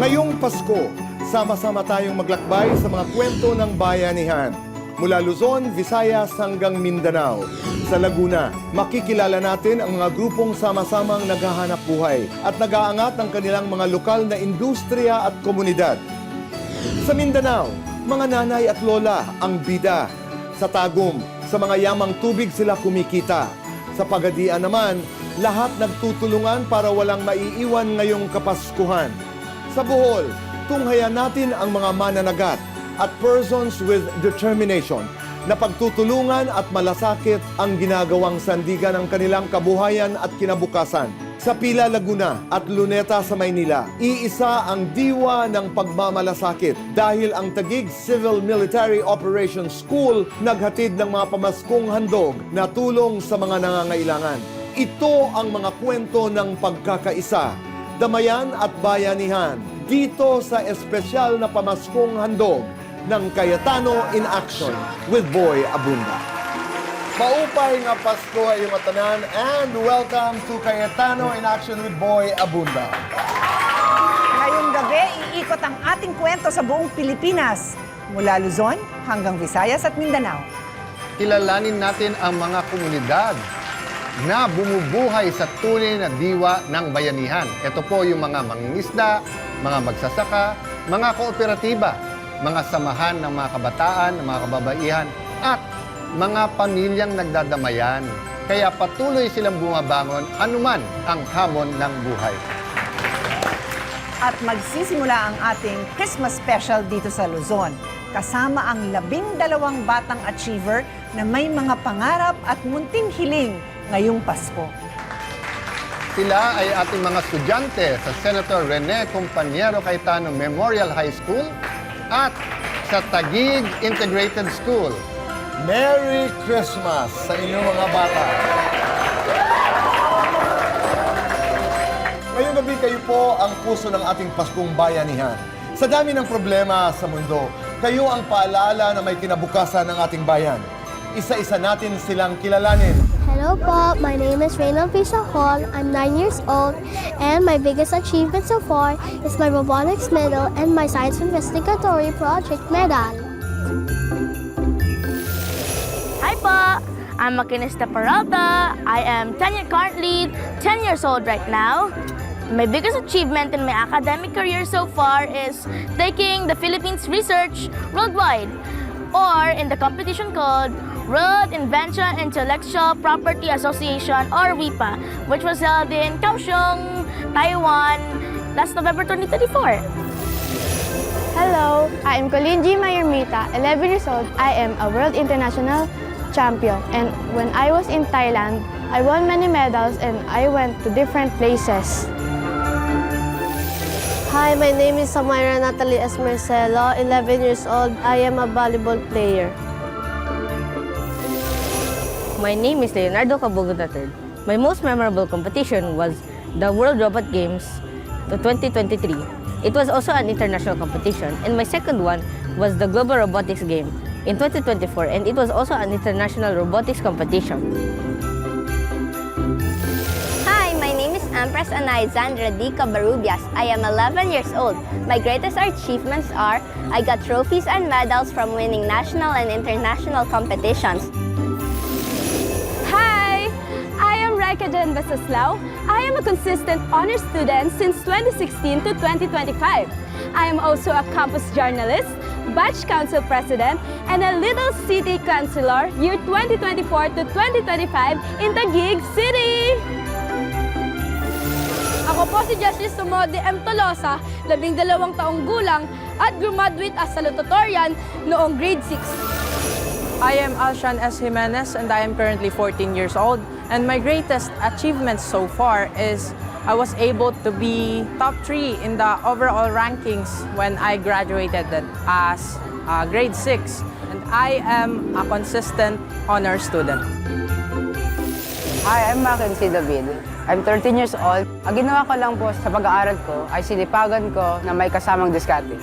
Ngayong Pasko, sama-sama tayong maglakbay sa mga kwento ng bayanihan. Mula Luzon, Visayas hanggang Mindanao. Sa Laguna, makikilala natin ang mga grupong sama-samang naghahanap buhay at nag-aangat ng kanilang mga lokal na industriya at komunidad. Sa Mindanao, mga nanay at lola ang bida. Sa Tagum, sa mga yamang tubig sila kumikita. Sa Pagadian naman, lahat nagtutulungan para walang maiiwan ngayong Kapaskuhan. Sa Bohol, tunghayan natin ang mga mananagat at persons with determination na pagtutulungan at malasakit ang ginagawang sandigan ng kanilang kabuhayan at kinabukasan. Sa Pila, Laguna at Luneta sa Maynila, iisa ang diwa ng pagmamalasakit dahil ang Taguig Civil Military Operations School naghatid ng mga pamaskong handog na tulong sa mga nangangailangan. Ito ang mga kwento ng pagkakaisa, damayan at bayanihan dito sa espesyal na pamaskong handog ng Cayetano in Action with Boy Abunda. Maupay nga Pasko ay yung matanan and welcome to Cayetano in Action with Boy Abunda. Ngayong gabi, iikot ang ating kwento sa buong Pilipinas, mula Luzon hanggang Visayas at Mindanao. Kilalanin natin ang mga komunidad na bumubuhay sa tunay na diwa ng bayanihan. Ito po yung mga mangingisda, mga magsasaka, mga kooperatiba, mga samahan ng mga kabataan, ng mga kababaihan, at mga pamilyang nagdadamayan. Kaya patuloy silang bumabangon anuman ang hamon ng buhay. At magsisimula ang ating Christmas special dito sa Luzon, kasama ang 12 batang achiever na may mga pangarap at munting hiling ngayong Pasko. Sila ay ating mga estudyante sa Senator Rene Compañero Cayetano Memorial High School at sa Taguig Integrated School. Merry Christmas sa inyong mga bata. Ngayong gabi kayo po ang puso ng ating Paskong bayanihan. Sa dami ng problema sa mundo, kayo ang paalala na may kinabukasan ng ating bayan. Isa-isa natin silang kilalanin. Hello po, my name is Reynald Pisahol. I'm 9 years old and my biggest achievement so far is my robotics medal and my science investigatory project medal. Hi po! I'm Makinista Peralta. I am currently 10 years old right now. My biggest achievement in my academic career so far is taking the Philippines Research Worldwide, or in the competition called World Invention Intellectual Property Association, or WIPA, which was held in Kaohsiung, Taiwan, last November 2024. Hello, I am Kolinji Mayermita, 11 years old. I am a world international champion, and when I was in Thailand, I won many medals and I went to different places. Hi, my name is Samira Natalie S. Marcelo, 11 years old. I am a volleyball player. My name is Leonardo Cabugo III. My most memorable competition was the World Robot Games 2023. It was also an international competition, and my second one was the Global Robotics Game in 2024, and it was also an international robotics competition. Hi, my name is Empress Anaizandra D. Cabarubias. I am 11 years old. My greatest achievements are I got trophies and medals from winning national and international competitions. Hi, I am Raikajan Basaslao. I am a consistent honor student since 2016 to 2025. I am also a campus journalist, batch council president, and a Little City Councilor year 2024 to 2025 in Taguig City. Ako po si Justice Sumodi M. Tolosa, 12 taong gulang at graduate as salutatorian noong grade 6. I am Alshan S. Jimenez and I am currently 14 years old. And my greatest achievement so far is I was able to be top 3 in the overall rankings when I graduated as grade 6. And I am a consistent honor student. Hi, I'm Mackenzie David. I'm 13 years old. Ang ginawa ko lang po sa pag-aaral ko ay sinipagan ko na may kasamang diskarte.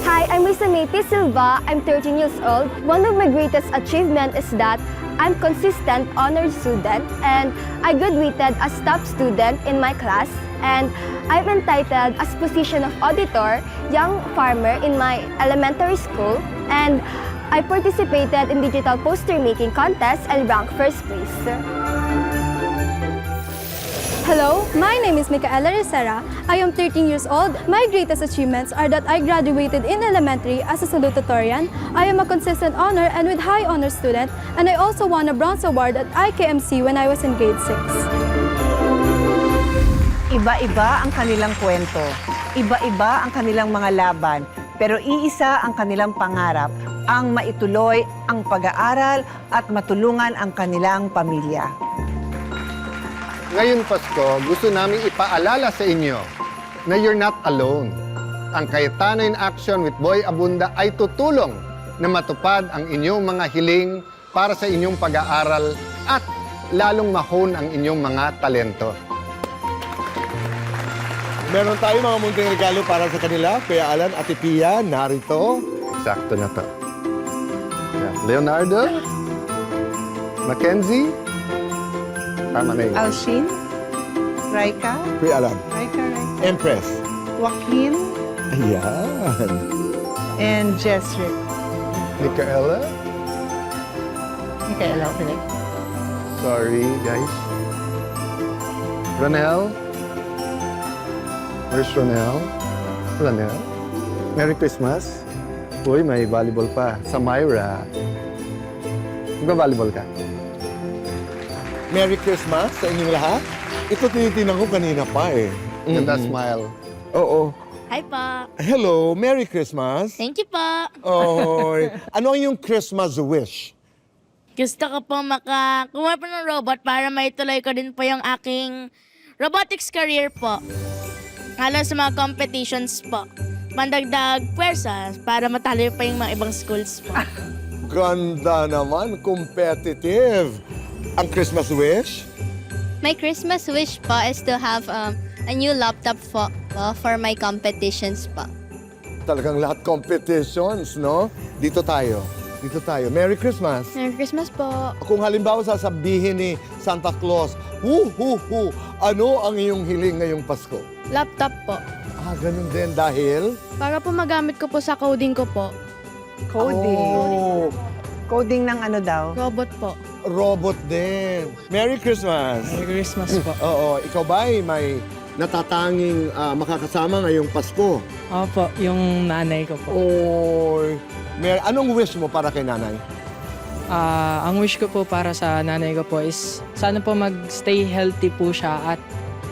Hi, I'm Lisa Mayte Silva. I'm 13 years old. One of my greatest achievements is that I'm consistent honor student and I graduated as top student in my class. and I'm entitled as position of auditor, young farmer in my elementary school, and I participated in digital poster making contest and ranked first place. Hello, my name is Micaela Ricera. I am 13 years old. My greatest achievements are that I graduated in elementary as a salutatorian. I am a consistent honor and with high honor student, and I also won a bronze award at IKMC when I was in grade 6. Iba-iba ang kanilang kwento. Iba-iba ang kanilang mga laban. Pero iisa ang kanilang pangarap, ang maituloy ang pag-aaral at matulungan ang kanilang pamilya. Ngayong Pasko, gusto namin ipaalala sa inyo na you're not alone. Ang Cayetano in Action with Boy Abunda ay tutulong na matupad ang inyong mga hiling para sa inyong pag-aaral at lalong mahon ang inyong mga talento. Meron tayo mga munting regalo para sa kanila. Kuya Alan, Ate Pia, narito. Sakto na to. Leonardo? Mackenzie? Tama na yun. Alshin, Raika, Kuya Alan. Empress. Joaquin, Ayan. and Jesrick. Micaela? Micaela, okay. Sorry, guys. Ronel? Where's Ronel? Ronel? Merry Christmas. Uy, may volleyball pa. Sa Myra. Magba-volleyball ka? Merry Christmas sa inyong lahat. Ito tinitingnan ko kanina pa eh. Ganda smile. Oo. Hi po. Hello, Merry Christmas. Thank you po. Oy. Ano ang iyong Christmas wish? Gusto ko po makakuha po ng robot para maituloy ko din po yung aking robotics career po. Lalo sa mga competitions po. Pandagdag pwersa para matalo pa yung mga ibang schools po. Ganda naman, competitive. Ang Christmas wish? My Christmas wish po is to have a new laptop for my competitions po. Talagang lahat competitions, no? Dito tayo. Dito tayo. Merry Christmas. Merry Christmas po. Kung halimbawa sasabihin ni Santa Claus, hu, ano ang iyong hiling ngayong Pasko? Laptop po. Ganun din dahil? Para po magamit ko po sa coding ko po. Coding. Oh, Coding ng ano daw? Robot po. robot din. Merry Christmas. Merry Christmas po. Oo, ikaw ba ay may natatanging makakasama ngayong Pasko? Opo, yung nanay ko po. Oy, anong wish mo para kay nanay? Ang wish ko po para sa nanay ko po is sana po mag-stay healthy po siya at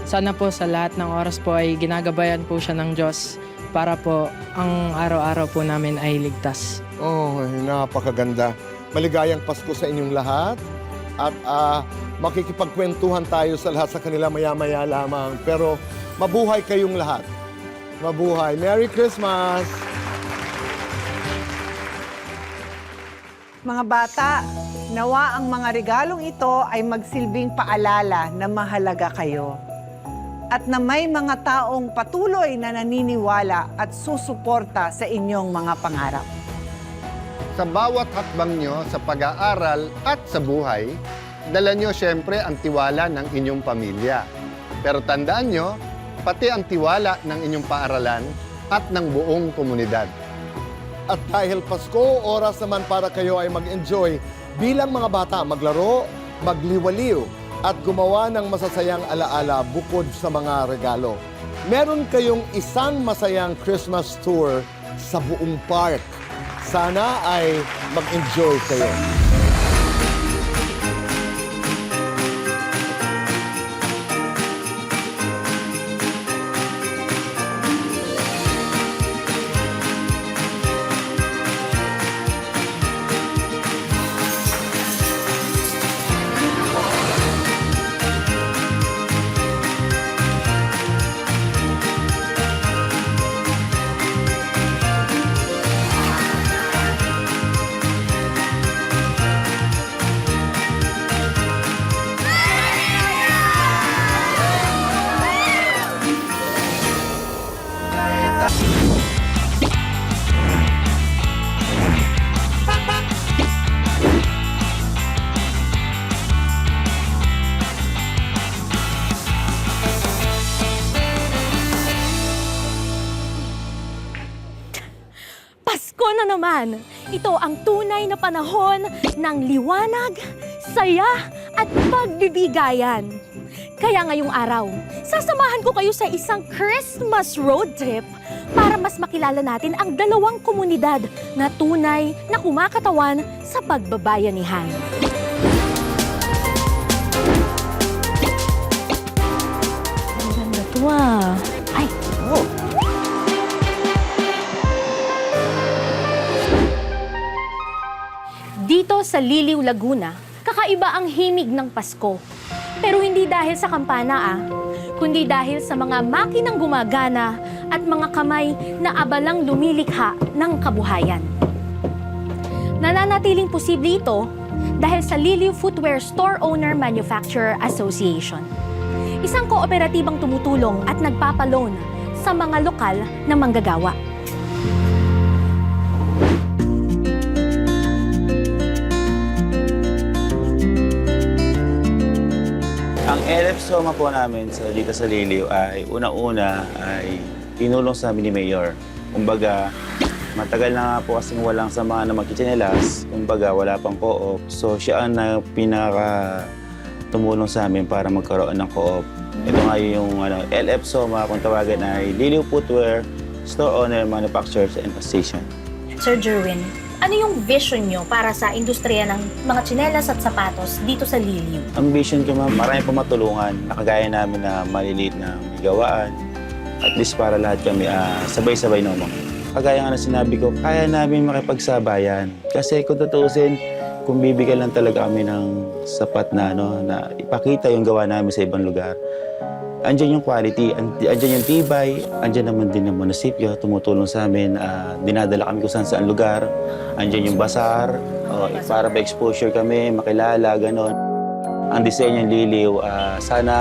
sana po sa lahat ng oras po ay ginagabayan po siya ng Diyos para po ang araw-araw po namin ay ligtas. Oh, napakaganda. Maligayang Pasko sa inyong lahat at makikipagkwentuhan tayo sa lahat sa kanila maya-maya lamang. Pero mabuhay kayong lahat. Mabuhay. Merry Christmas! Mga bata, nawa ang mga regalong ito ay magsilbing paalala na mahalaga kayo. At na may mga taong patuloy na naniniwala at susuporta sa inyong mga pangarap. Sa bawat hakbang nyo sa pag-aaral at sa buhay, dala nyo siyempre ang tiwala ng inyong pamilya. Pero tandaan nyo, pati ang tiwala ng inyong paaralan at ng buong komunidad. At dahil Pasko, oras naman para kayo ay mag-enjoy bilang mga bata, maglaro, magliwaliw, at gumawa ng masasayang alaala bukod sa mga regalo. Meron kayong isang masayang Christmas tour sa buong park. Sana ay mag-enjoy kayo. Pasko na naman! Ito ang tunay na panahon ng liwanag, saya at pagbibigayan. Kaya ngayong araw, sasamahan ko kayo sa isang Christmas road trip para mas makilala natin ang dalawang komunidad na tunay na kumakatawan sa pagbabayanihan. Ang ganda to ah. Ay! Dito sa Liliw, Laguna, kakaiba ang himig ng Pasko. Pero hindi dahil sa kampana kundi dahil sa mga makinang gumagana at mga kamay na abalang lumilikha ng kabuhayan. Nananatiling posible ito dahil sa Liliw Footwear Store Owner Manufacturer Association. Isang kooperatibang tumutulong at nagpapaloan sa mga lokal na manggagawa. Ang LF Soma po namin dito sa Liliw ay unang-una ay tinulong sa amin ni Mayor. Kumbaga, matagal na nga po kasing walang samahan na magkichinelas. Kumbaga, wala pang co-op. So, siya ang tumulong sa amin para magkaroon ng co-op. Ito nga yung LF Soma, kung tawagan ay Liliw Footwear Store Owner Manufacturers and Association. Sir Jerwin, ano yung vision nyo para sa industriya ng mga tsinelas at sapatos dito sa Liliw? Ang vision ko, ma'am, marami pa matulungan. Nakagaya namin na maliliit na may gawaan. At least para lahat kami sabay-sabay naman. Kagaya nga na sinabi ko, kaya namin makipagsabayan. Kasi kung tutuusin, kung bibigyan lang talaga kami ng sapat na, na ipakita yung gawa namin sa ibang lugar, andyan yung quality, andyan yung tibay, andyan naman din ng munisipyo, tumutulong sa amin, dinadala kami kung saan lugar, andyan yung bazaar, para pa-exposure kami, makilala, gano'n. Ang disenyo ng Liliw, sana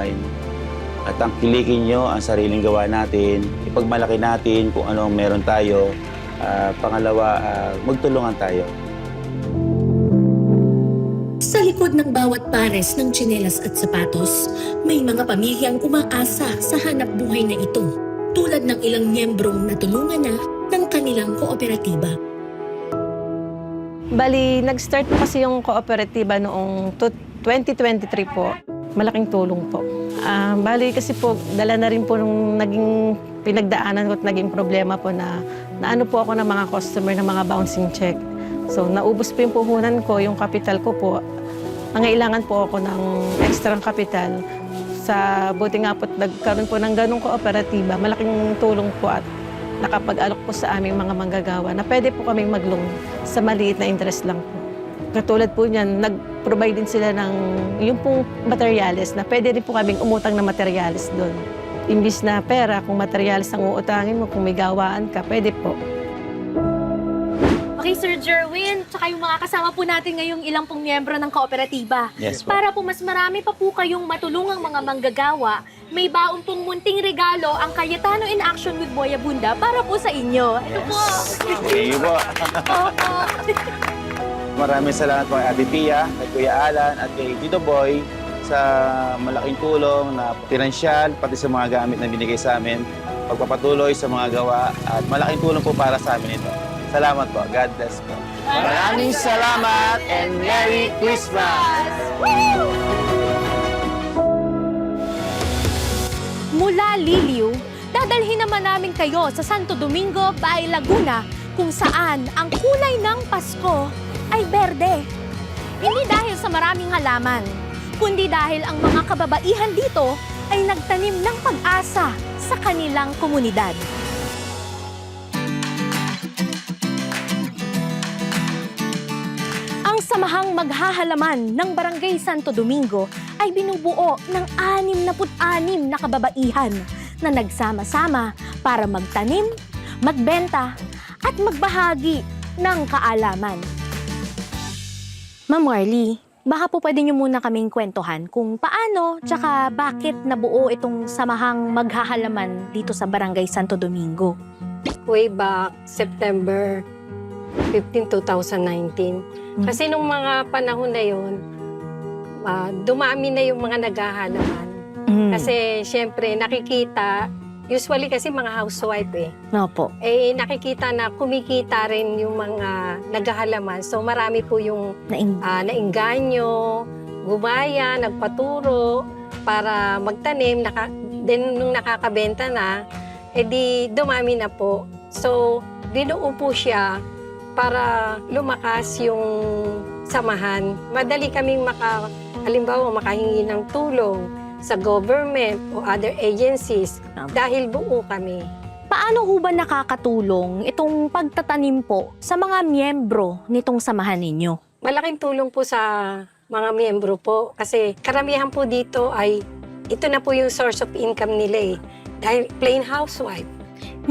ay tangkilikin nyo ang sariling gawa natin, ipagmalaki natin kung ano ang meron tayo, pangalawa, magtulungan tayo. Sa likod ng bawat pares ng tsinelas at sapatos, may mga pamilyang umaasa sa hanap buhay na ito, tulad ng ilang miyembrong natulungan na ng kanilang kooperatiba. Bali, nag-start po kasi yung kooperatiba noong 2023 po. Malaking tulong po. Bali kasi po, dala na rin po nung naging pinagdaanan ko at naging problema po na ano po ako ng mga customer ng mga bouncing check. So, naubos po yung puhunan ko, yung capital ko po. Nangailangan po ako ng extrang kapital. Sa buti nga po, nagkaroon po ng ganong kooperatiba, malaking tulong po at nakapag-alok po sa aming mga manggagawa na pwede po kaming mag-loan sa maliit na interest lang po. Katulad po niyan, nag-provide din sila ng yung pong materyales na pwede rin po kaming umutang na materyales doon. Imbis na pera, kung materyales ang uutangin mo, kung may gawaan ka, pwede po. Okay, Sir Jerwin, tsaka yung mga kasama po natin ngayong ilang pong miyembro ng kooperatiba. Yes, po. Para po mas marami pa po kayong matulungang mga manggagawa, may baon pong munting regalo ang Cayetano in Action with Boy Abunda para po sa inyo. Ito po. Thank you po. Opo. Maraming salamat po kay Ate Pia, kay Kuya Alan at kay Tito Boy sa malaking tulong na pinansyal, pati sa mga gamit na binigay sa amin, pagpapatuloy sa mga gawa at malaking tulong po para sa amin ito. Salamat po. God bless po. Maraming salamat and Merry Christmas! Mula Liliw, dadalhin naman namin kayo sa Santo Domingo, Bay, Laguna, kung saan ang kulay ng Pasko ay berde. Hindi dahil sa maraming halaman, kundi dahil ang mga kababaihan dito ay nagtanim ng pag-asa sa kanilang komunidad. Ang samahang maghahalaman ng Barangay Santo Domingo ay binubuo ng 66 na kababaihan na nagsama-sama para magtanim, magbenta at magbahagi ng kaalaman. Ma'am Marley, baka po pwede niyo muna kaming kwentuhan kung paano tsaka bakit nabuo itong samahang maghahalaman dito sa Barangay Santo Domingo. Way back September 15, 2019. Kasi nung mga panahon na yun, dumami na yung mga naghahalaman. Kasi syempre nakikita Usually kasi mga housewife eh. Opo. Eh nakikita na kumikita rin yung mga naghahalaman. So marami po yung nainganyo, gumaya, nagpaturo para magtanim. Then nung nakakabenta na, edi dumami na po. So dinuo po siya para lumakas yung samahan. Madali kaming halimbawa makahingi ng tulong sa government o other agencies dahil buo kami. Paano ho ba nakakatulong itong pagtatanim po sa mga miyembro nitong samahan ninyo? Malaking tulong po sa mga miyembro po kasi karamihan po dito ay ito na po yung source of income nila eh. Dahil plain housewife.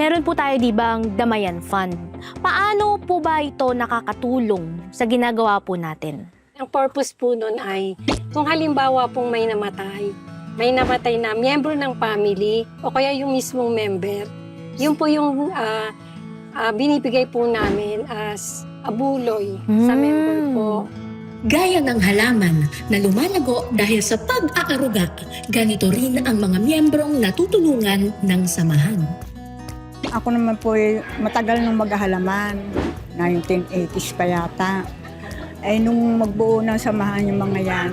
Meron po tayo di bang Damayan Fund? Paano po ba ito nakakatulong sa ginagawa po natin? Ang purpose po nun ay kung halimbawa pong may namatay na miyembro ng family o kaya yung mismong member, yun po yung binibigay po namin as abuloy sa member po. Gaya ng halaman na lumalago dahil sa pag-aaruga, ganito rin ang mga miyembrong natutulungan ng samahan. Ako naman po matagal nang maghahalaman, 1980s pa yata. Eh nung magbuo ng samahan yung mga yan,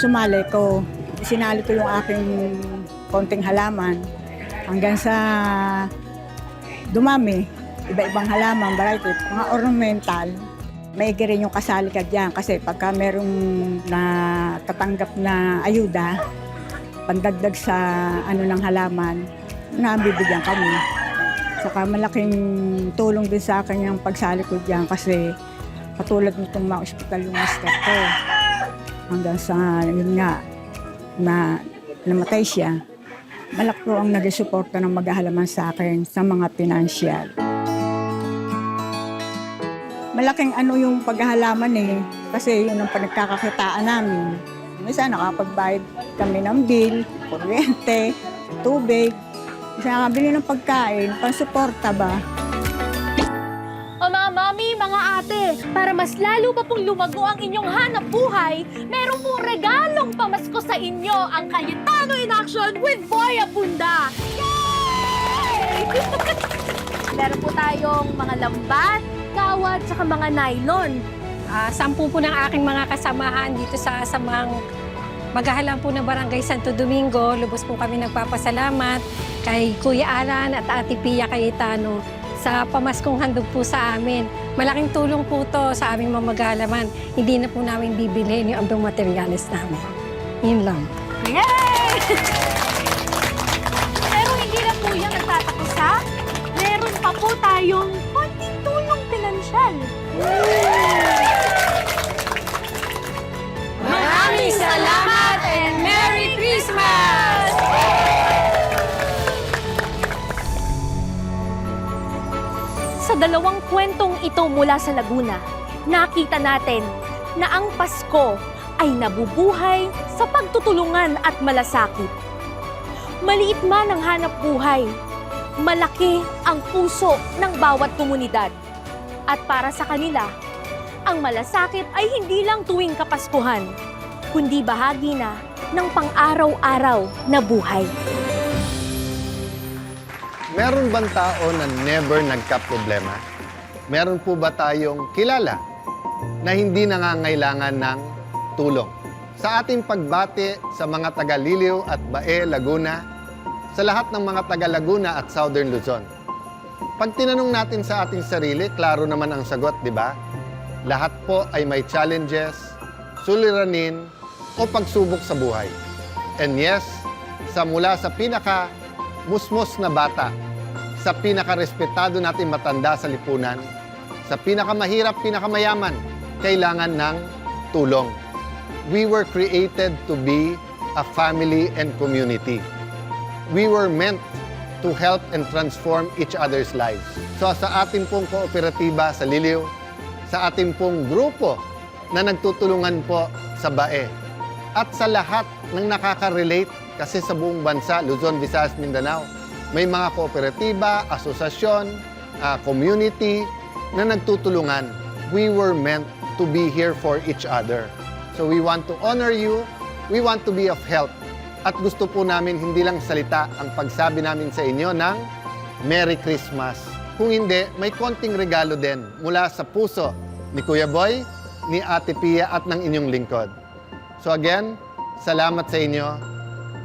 sumali ko. Sinali ko yung aking konting halaman hanggang sa dumami. Iba-ibang halaman, variety, mga ornamental. Maigi rin yung kasali ka dyan kasi pagka merong natatanggap na ayuda, pandagdag sa ng halaman, nabibigyan kami. Saka malaking tulong din sa akin yung pagsali ko dyan kasi katulad nitong mga ospital yung master ko. Hanggang sa yun nga, na namatay siya, malaki po ang nag-suporta ng maghahalaman sa akin sa mga pinansyal. Malaking yung paghahalaman eh, kasi yun ang pinagkakakitaan namin. Minsan nakapagbayad kami ng bill, kuryente, tubig, minsan nakabili ng pagkain, pansuporta ba? O mga mami, mga ate, para mas lalo pa pong lumago ang inyong hanap buhay, meron pong regalong pamasko sa inyo ang Cayetano in Action with Boy Abunda! Yay! Meron po tayong mga lambat, kawat, saka mga nylon. 10 po ng aking mga kasamahan dito sa samang maghahalam po ng Barangay Santo Domingo. Lubos po kami nagpapasalamat kay Kuya Alan at Ate Pia Cayetano sa pamaskong handog po sa amin. Malaking tulong po to sa aming mga maghahalaman. Hindi na po namin bibilhin yung ambang materialis namin. Yun lang. Yay! Pero hindi na po yan nagtatapos ha. Meron pa po tayong konting tulong pinansyal. Maraming salamat and Merry Christmas! Sa dalawang kwentong ito mula sa Laguna, nakita natin na ang Pasko ay nabubuhay sa pagtutulungan at malasakit. Maliit man ang hanap buhay, malaki ang puso ng bawat komunidad. At para sa kanila, ang malasakit ay hindi lang tuwing Kapaskuhan, kundi bahagi na ng pang-araw-araw na buhay. Meron bang tao na never nagka-problema? Meron po ba tayong kilala na hindi nangangailangan ng tulong? Sa ating pagbati sa mga taga-Liliw at Bae, Laguna, sa lahat ng mga taga-Laguna at Southern Luzon, pag tinanong natin sa ating sarili, klaro naman ang sagot, di ba? Lahat po ay may challenges, suliranin, o pagsubok sa buhay. And yes, mula sa pinaka-musmos na bata, sa pinaka-respetado natin matanda sa lipunan, sa pinakamahirap, pinakamayaman, kailangan ng tulong. We were created to be a family and community. We were meant to help and transform each other's lives. So sa ating pong kooperatiba sa Liliw, sa ating pong grupo na nagtutulungan po sa Bae, at sa lahat ng nakaka-relate kasi sa buong bansa, Luzon, Visayas, Mindanao, may mga kooperatiba, asosasyon, community na nagtutulungan. We were meant to be here for each other. So we want to honor you, we want to be of help. At gusto po namin hindi lang salita ang pagsabi namin sa inyo ng Merry Christmas. Kung hindi, may konting regalo din mula sa puso ni Kuya Boy, ni Ate Pia at ng inyong lingkod. So again, salamat sa inyo.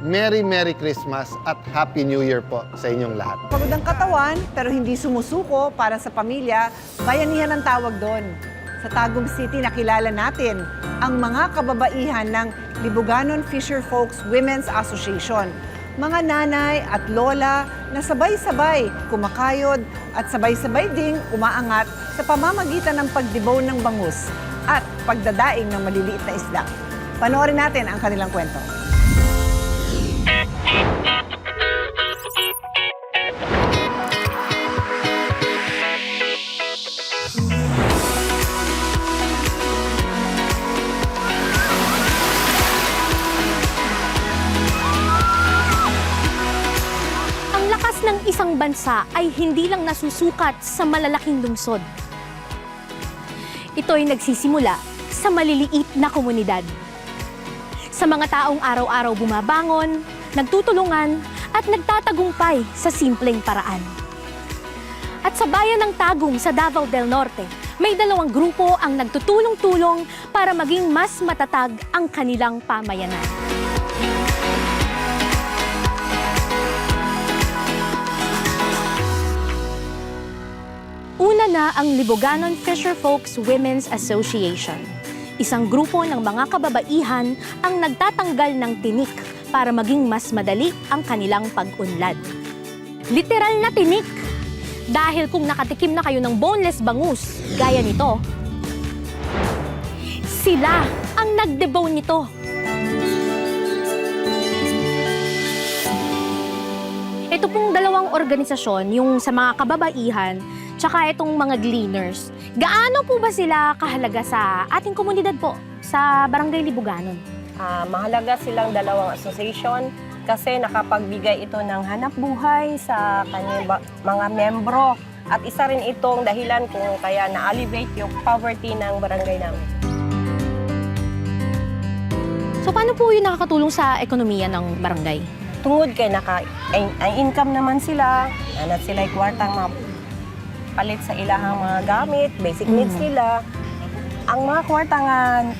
Merry Christmas at Happy New Year po sa inyong lahat. Pagod ang katawan pero hindi sumusuko para sa pamilya, bayanihan ang tawag doon. Sa Tagum City nakilala natin ang mga kababaihan ng Libuganon Fisher Folks Women's Association. Mga nanay at lola na sabay-sabay kumakayod at sabay-sabay ding umaangat sa pamamagitan ng pagdibaw ng bangus at pagdadaing ng maliliit na isda. Panoorin natin ang kanilang kwento. Ng isang bansa ay hindi lang nasusukat sa malalaking lungsod. Ito ay nagsisimula sa maliliit na komunidad. Sa mga taong araw-araw bumabangon, nagtutulungan at nagtatagumpay sa simpleng paraan. At sa bayan ng Tagum sa Davao del Norte, may dalawang grupo ang nagtutulong-tulong para maging mas matatag ang kanilang pamayanan. Una na ang Libuganon Fisher Folks Women's Association. Isang grupo ng mga kababaihan ang nagtatanggal ng tinik para maging mas madali ang kanilang pag-unlad. Literal na tinik! Dahil kung nakatikim na kayo ng boneless bangus, gaya nito, sila ang nagdebone nito. Ito pong dalawang organisasyon, yung sa mga kababaihan, tsaka itong mga gleaners. Gaano po ba sila kahalaga sa ating komunidad po, sa Barangay Libuganon? Mahalaga silang dalawang association kasi nakapagbigay ito ng hanap buhay sa kanyang mga membro. At isa rin itong dahilan kung kaya na-alleviate yung poverty ng barangay namin. So paano po yung nakakatulong sa ekonomiya ng barangay? Tungod kay ang income naman sila, at sila kwartang palit sa ilahang mga gamit, basic needs nila. Ang mga kwarta nga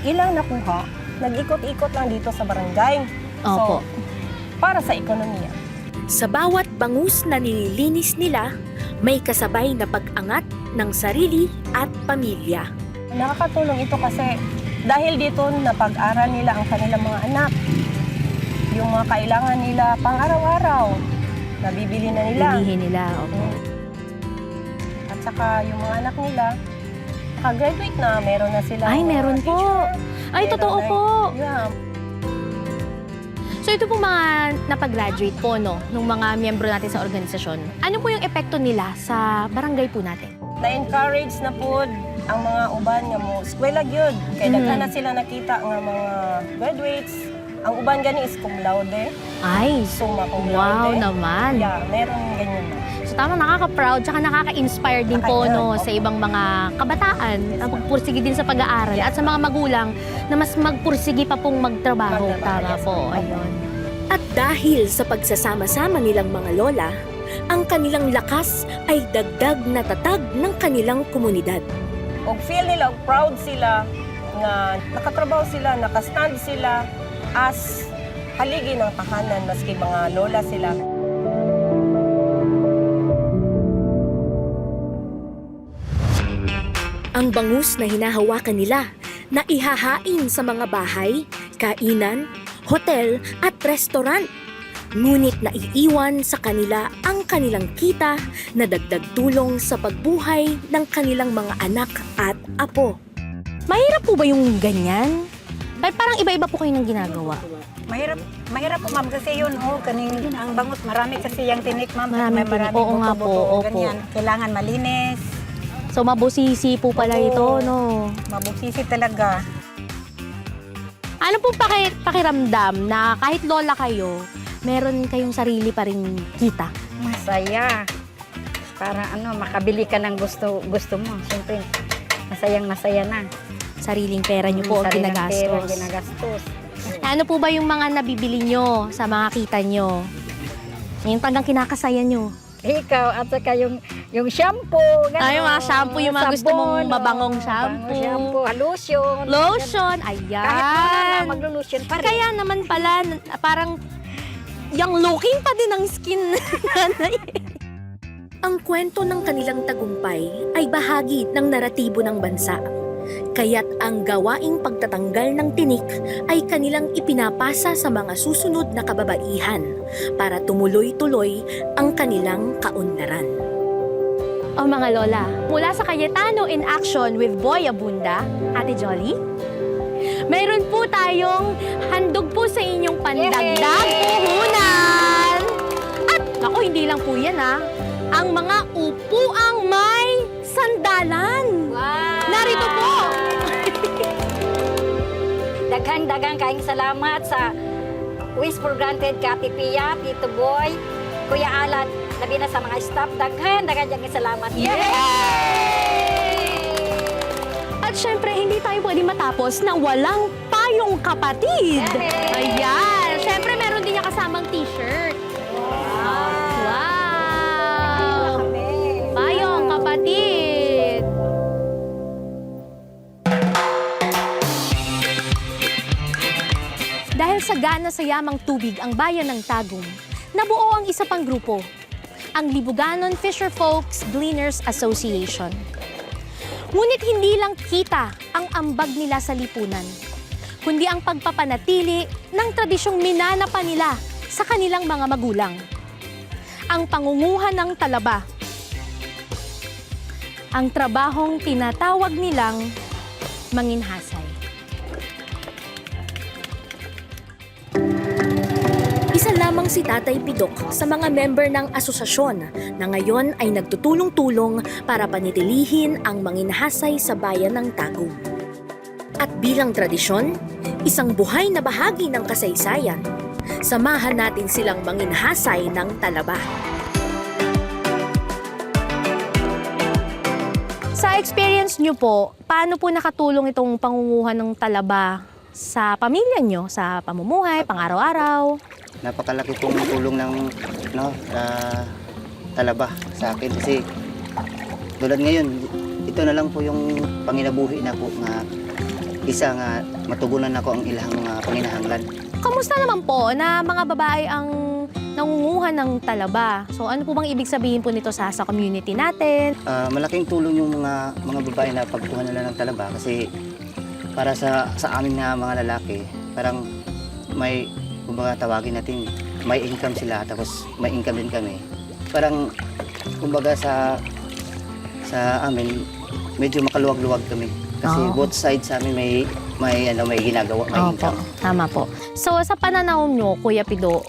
ilang nakuha, nag-ikot-ikot lang dito sa barangay. Opo. So, para sa ekonomiya. Sa bawat bangus na nililinis nila, may kasabay na pag-angat ng sarili at pamilya. Nakakatulong ito kasi dahil dito napag-aral nila ang kanilang mga anak. Yung mga kailangan nila pang araw-araw, nabibili na nila. Bilihin nila, opo. At saka yung mga anak nila, nakagraduate na, meron na sila. Ay, meron po. Ay, totoo po. Yeah. So ito po mga napag-graduate po, no, ng mga miyembro natin sa organisasyon. Ano po yung epekto nila sa barangay po natin? Na-encourage na po ang mga uban nga mo, eskwela gyud. Kaya daghan na sila nakita nga mga graduates. Ang uban gani is cum laude. Ay, summa cum wow laude. naman. Yeah, meron ganyan na. So tama, nakaka-proud, tsaka nakaka-inspire din po, no, sa ibang mga kabataan na magpursige din sa pag-aaral at sa mga magulang na mas magpursige pa pong magtrabaho. Tama po, ayun. At dahil sa pagsasama-sama nilang mga lola, ang kanilang lakas ay dagdag na tatag ng kanilang komunidad. Og feel nila, proud sila nga nakatrabaho sila, nakastand sila as haligi ng tahanan maski mga lola sila. Ang bangus na hinahawakan nila na ihahain sa mga bahay, kainan, hotel at restaurant. Ngunit naiiwan sa kanila ang kanilang kita na dagdag tulong sa pagbuhay ng kanilang mga anak at apo. Mahirap po ba yung ganyan? Parang iba-iba po kayo ng ginagawa. Mahirap po, ma'am, kasi yun, kaning ang bangus, marami kasi yung tinik, ma'am. Maraming tinik. Oo nga po, opo. Ganyan. Kailangan malinis. So mabusisi po pala ito, no? Mabusisi talaga. Ano pong pakiramdam na kahit lola kayo, meron kayong sarili pa rin kita? Masaya. Para makabili ka ng gusto mo. Siyempre, masayang masaya na. Sariling pera niyo po ang Sariling ginagastos. pera ginagastos. Ano po ba yung mga nabibili nyo sa mga kita nyo? Yung talagang kinakasaya nyo? Ikaw, at saka yung shampoo. Yung mga shampoo, yung mga gusto mong mabangong shampoo. Lotion. Lotion, ayan. Kahit wala na, maglo-lotion pa rin. Kaya naman pala, parang yung looking pa din ang skin nanay. Ang kwento ng kanilang tagumpay ay bahagi ng naratibo ng bansa. Kaya't ang gawaing pagtatanggal ng tinik ay kanilang ipinapasa sa mga susunod na kababaihan para tumuloy-tuloy ang kanilang kaunlaran. O mga lola, mula sa Cayetano in Action with Boy Abunda, Ate Jolly, mayroon po tayong handog po sa inyong pandagdag puhunan. At naku, hindi lang po yan ang mga upuang may sandalan. Wow! Narito po! Daghang-daghang kaing salamat sa Wish for Granted, Kati Pia, Tito Boy, Kuya Alan, labi na sa mga staff. Daghang-daghang salamat. At syempre, hindi tayo pwede matapos na walang payong kapatid. Ayan! Syempre, meron din niya kasamang t-shirt. Wow! Payong kapatid! Dahil sagana sa yamang tubig ang bayan ng Tagum, nabuo ang isa pang grupo, ang Libuganon Fisherfolks Gleaners Association. Ngunit hindi lang kita ang ambag nila sa lipunan, kundi ang pagpapanatili ng tradisyong minana pa nila sa kanilang mga magulang. Ang pangunguha ng talaba. Ang trabahong tinatawag nilang manginhasay. Isa lamang si Tatay Pidok sa mga member ng asosasyon na ngayon ay nagtutulong-tulong para panitilihin ang manginhasay sa bayan ng Tagum. At bilang tradisyon, isang buhay na bahagi ng kasaysayan, samahan natin silang manginhasay ng talaba. Sa experience nyo po, paano po nakatulong itong pangunguha ng talaba sa pamilya nyo, sa pamumuhay, pang-araw-araw? Napakalaki pong tulong ng talaba sa akin kasi tulad ngayon, ito na lang po yung panginabuhi na po nga isa nga matugunan ako ang ilang mga panginahanglan. Kamusta naman po na mga babae ang nangunguha ng talaba? So ano po bang ibig sabihin po nito sa community natin? Malaking tulong yung mga babae na pagkuha nila ng talaba kasi para sa amin nga mga lalaki, parang may kumbaga tawagin natin, may income sila tapos may income din kami. Parang kumbaga sa amin medyo makaluwag-luwag kami kasi both sides sa amin may ginagawa, may income. Tama po. So sa pananaw nyo, Kuya Pido,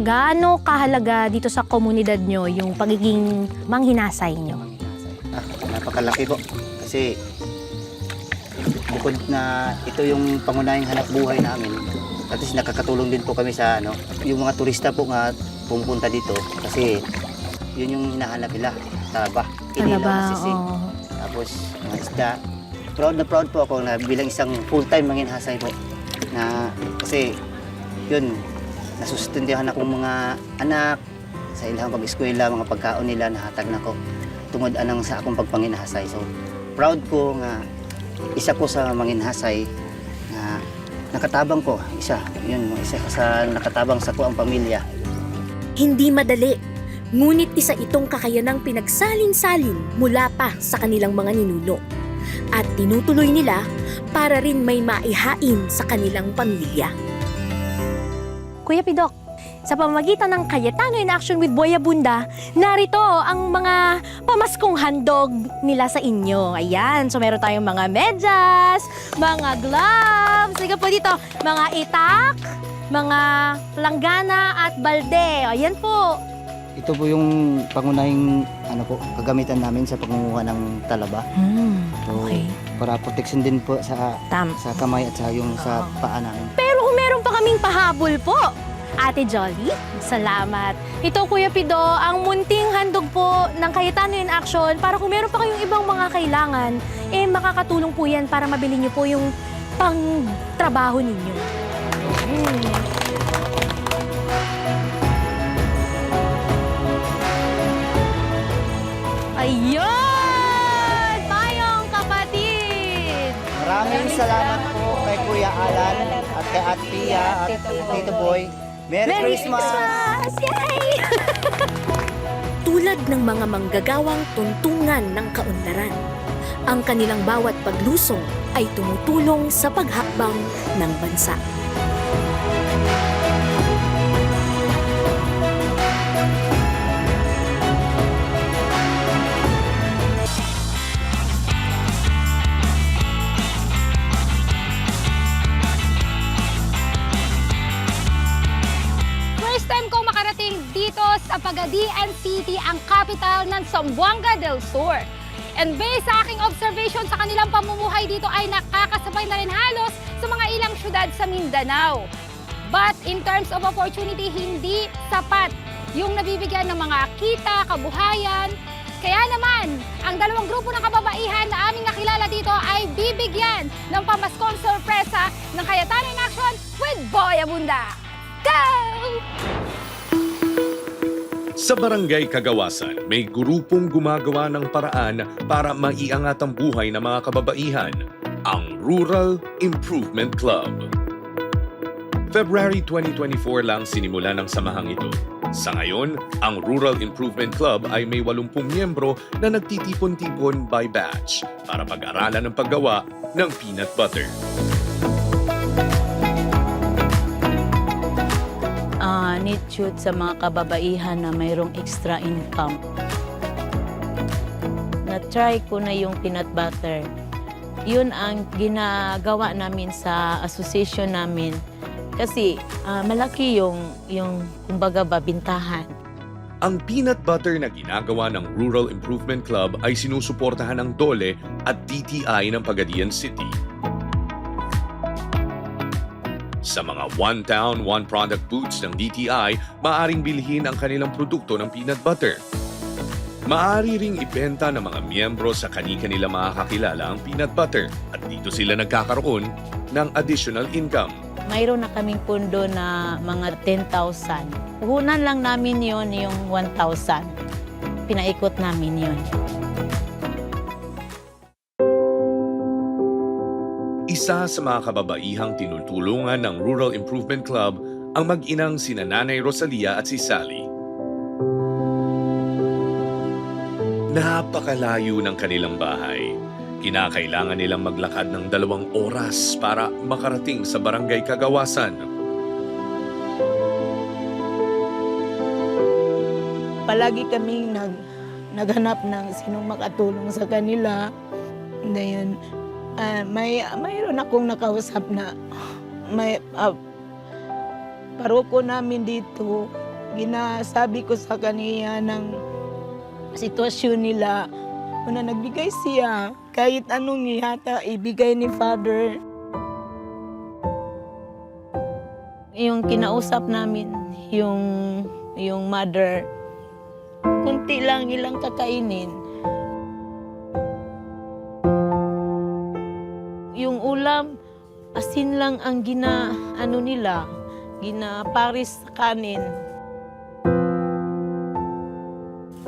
gaano kahalaga dito sa komunidad nyo yung pagiging manghinasay nyo? Napakalaki po kasi bukod na ito yung pangunahing hanap buhay namin. At least nakakatulong din po kami sa yung mga turista po nga pumunta dito kasi yun yung hinahanap nila, talaba, kinilaw, sisig, tapos mga isda. Proud na proud po ako na bilang isang full-time manginhasay po na kasi yun, nasustentuhan akong mga anak sa ilang pag-eskwela, mga pagkaon nila nahatag na ko tungod anang sa akong pagpanginhasay. So proud ko nga isa ko sa manginhasay na nakatabang ko, isa sa nakatabang sa ko ang pamilya. Hindi madali, ngunit isa itong kakayanang pinagsalin-salin mula pa sa kanilang mga ninuno. At tinutuloy nila para rin may maihain sa kanilang pamilya. Kuya Pidok, sa pamamagitan ng Cayetano in Action with Boy Abunda, narito ang mga pamaskong handog nila sa inyo. Ayan, so meron tayong mga medyas, mga gloves, sige po dito, mga itak, mga langgana at balde. Ayan po. Ito po yung pangunahing kagamitan namin sa pangunguha ng talaba. Okay. Para protection din po sa kamay at sa paa namin. Pero kung meron pa kaming pahabol po, Ate Jolly, salamat. Ito, Kuya Pido, ang munting handog po ng Cayetano in Action para kung meron pa kayong ibang mga kailangan, makakatulong po yan para mabili niyo po yung pang-trabaho ninyo. Ayun! Tayong kapatid! Maraming salamat po kay Kuya Alan at kay Ate Pia at Tito Boy. Merry Christmas! Yay! Tulad ng mga manggagawang tuntungan ng kaunlaran, ang kanilang bawat paglusong ay tumutulong sa paghakbang ng bansa. First time kong makarating dito sa Pagadian City, ang capital ng Zamboanga del Sur. And based sa aking observation sa kanilang pamumuhay dito ay nakakasabay na rin halos sa mga ilang syudad sa Mindanao. But in terms of opportunity, hindi sapat yung nabibigyan ng mga kita, kabuhayan. Kaya naman, ang dalawang grupo ng kababaihan na aming nakilala dito ay bibigyan ng pamaskong sorpresa ng Cayetano in Action with Boy Abunda. Go! Sa Barangay Kagawasan, may grupong gumagawa ng paraan para maiangat ang buhay ng mga kababaihan, ang Rural Improvement Club. February 2024 lang sinimula ng samahang ito. Sa ngayon, ang Rural Improvement Club ay may 80 miyembro na nagtitipon-tipon by batch para pag-aralan ang paggawa ng peanut butter. Need shoot sa mga kababaihan na mayroong extra income. Na-try ko na yung peanut butter. Yun ang ginagawa namin sa association namin. Kasi malaki yung kumbaga babintahan. Ang peanut butter na ginagawa ng Rural Improvement Club ay sinusuportahan ng DOLE at DTI ng Pagadian City. Sa mga One Town, One Product booths ng DTI, maaaring bilhin ang kanilang produkto ng peanut butter. Maaari ring ibenta ng mga miyembro sa kani-kanila makakakilala ang peanut butter at dito sila nagkakaroon ng additional income. Mayroon na kaming pundo na mga 10,000. Puhunan lang namin yon yung 1,000. Pinaikot namin yon. Isa sa mga kababaihang tinutulungan ng Rural Improvement Club ang mag-inang sina Nanay Rosalia at si Sally. Napakalayo ng kanilang bahay. Kinakailangan nilang maglakad ng 2 oras para makarating sa Barangay Kagawasan. Palagi kaming naghanap ng sinong makatulong sa kanila. Ngayon, mayroon akong nakausap na may paroko namin dito. Ginasabi ko sa kaniya ng sitwasyon nila. Una nagbigay siya, kahit anong ihata, ibigay ni Father. Yung kinausap namin, yung mother, kunti lang ilang kakainin. Yung ulam, asin lang ang ginaparis sa kanin.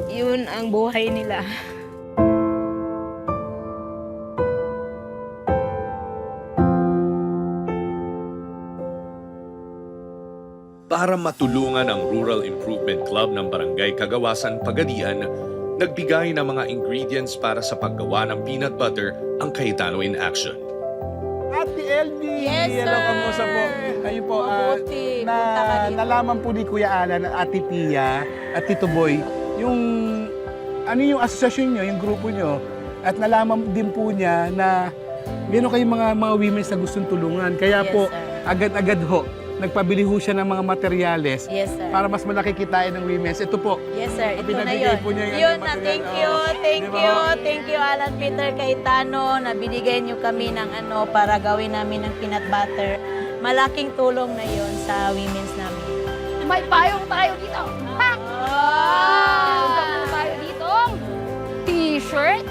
Yun ang buhay nila. Para matulungan ang Rural Improvement Club ng Barangay Kagawasan, Pagadian, nagbigay ng mga ingredients para sa paggawa ng peanut butter ang Cayetano in Action. Ate LB! Yes, sir! Hello, kamusta po? Ayun po, nalaman po ni Kuya Alan at Ate Pia at Tito Boy, ano yung asosasyon nyo, yung grupo nyo, at nalaman din po niya na meron kayong mga women na gustong tulungan. Kaya Yes, po, sir. agad-agad ho, nagpabili ho siya ng mga materyales Yes, sir. para mas malaki kitain ng women's. Ito po. Yes, sir. Ito na Pinabigay yun. po niya yung Yun na, material. thank you. Thank you, Alan Peter Cayetano, na binigay niyo kami ng para gawin namin ng peanut butter. Malaking tulong na yun sa women's namin. May payong tayo dito. Ha? Meron pa po tayo dito. T-shirt.